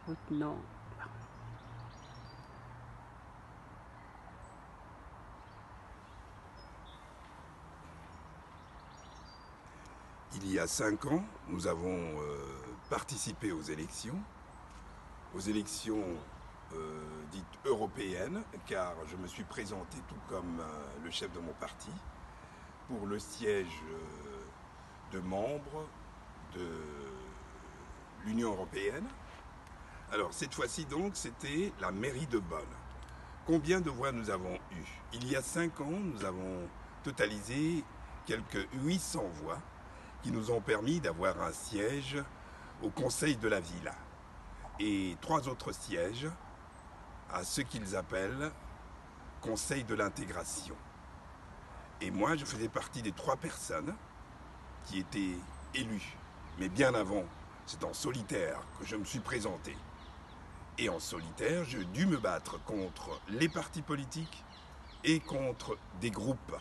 route nord. Il y a 5 ans, nous avons participé aux élections dites européennes, car je me suis présenté tout comme le chef de mon parti pour le siège de membre de l'Union européenne. Alors cette fois-ci donc, c'était la mairie de Bonn. Combien de voix nous avons eu? Il y a 5 ans, nous avons totalisé quelques 800 voix qui nous ont permis d'avoir un siège au conseil de la ville et 3 autres sièges à ce qu'ils appellent conseil de l'intégration. Et moi, je faisais partie des 3 personnes qui étaient élues. Mais bien avant, c'est en solitaire que je me suis présenté. Et en solitaire, j'ai dû me battre contre les partis politiques et contre des groupes.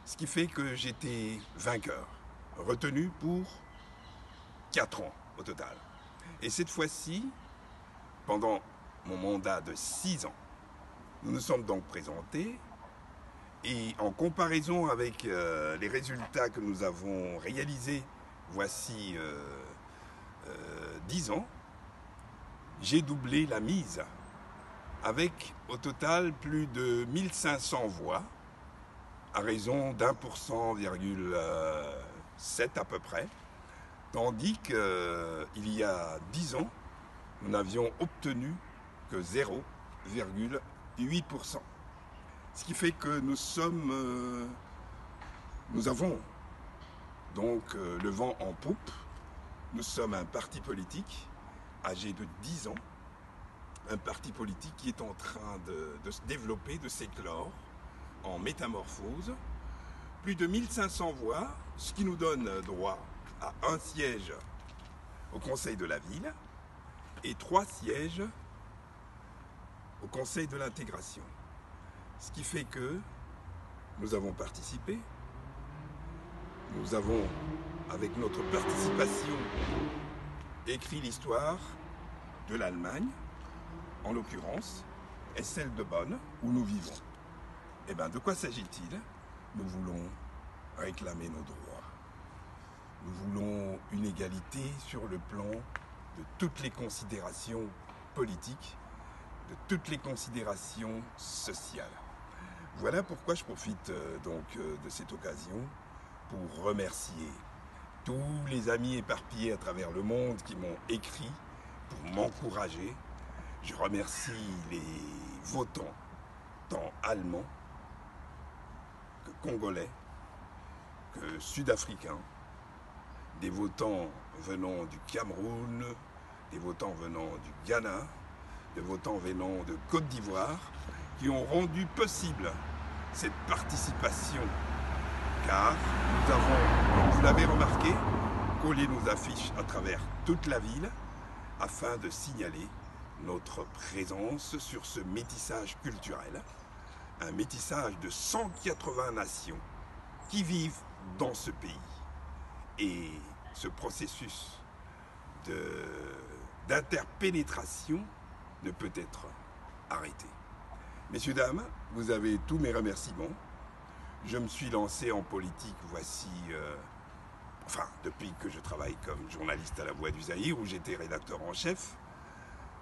Ce qui fait que j'étais vainqueur, retenu pour 4 ans au total. Et cette fois-ci, pendant mon mandat de 6 ans, nous nous sommes donc présentés et en comparaison avec les résultats que nous avons réalisés voici 10 ans, j'ai doublé la mise avec au total plus de 1500 voix à raison d'1,7% à peu près, tandis qu'il y a 10 ans, nous n'avions obtenu que 0,8%. Ce qui fait que nous avons donc le vent en poupe. Nous sommes un parti politique âgé de 10 ans, un parti politique qui est en train de se développer, de s'éclore en métamorphose. Plus de 1500 voix, ce qui nous donne droit à un siège au conseil de la ville et 3 sièges au conseil de l'intégration. Ce qui fait que nous avons participé, nous avons, avec notre participation, écrit l'histoire de l'Allemagne, en l'occurrence, et celle de Bonn, où nous vivons. Eh bien, de quoi s'agit-il? Nous voulons réclamer nos droits. Nous voulons une égalité sur le plan de toutes les considérations politiques, de toutes les considérations sociales. Voilà pourquoi je profite de cette occasion pour remercier tous les amis éparpillés à travers le monde qui m'ont écrit pour m'encourager. Je remercie les votants, tant allemands que congolais, que sud-africains, des votants venant du Cameroun, des votants venant du Ghana, des votants venant de Côte d'Ivoire, qui ont rendu possible cette participation, car nous avons, comme vous l'avez remarqué, collé nos affiches à travers toute la ville afin de signaler notre présence sur ce métissage culturel, un métissage de 180 nations qui vivent dans ce pays. Et ce processus d'interpénétration ne peut être arrêté. Messieurs, dames, vous avez tous mes remerciements. Je me suis lancé en politique voici, depuis que je travaille comme journaliste à La Voix du Zaïre, où j'étais rédacteur en chef,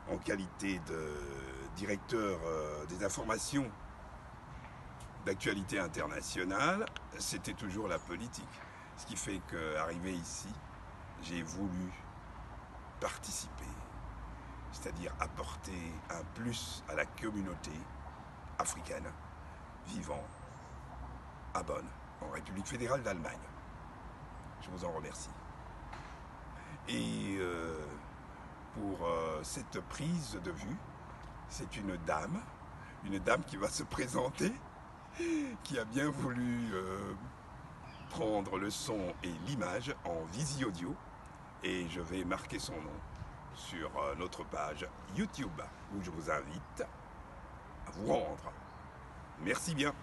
en qualité de directeur des informations d'actualité internationale, c'était toujours la politique. Ce qui fait qu'arrivé ici, j'ai voulu participer, c'est-à-dire apporter un plus à la communauté africaine vivant à Bonn, en République fédérale d'Allemagne. Je vous en remercie. Et pour cette prise de vue, c'est une dame qui va se présenter, qui a bien voulu prendre le son et l'image en visi-audio, et je vais marquer son nom sur notre page YouTube, où je vous invite à vous rendre. Merci bien.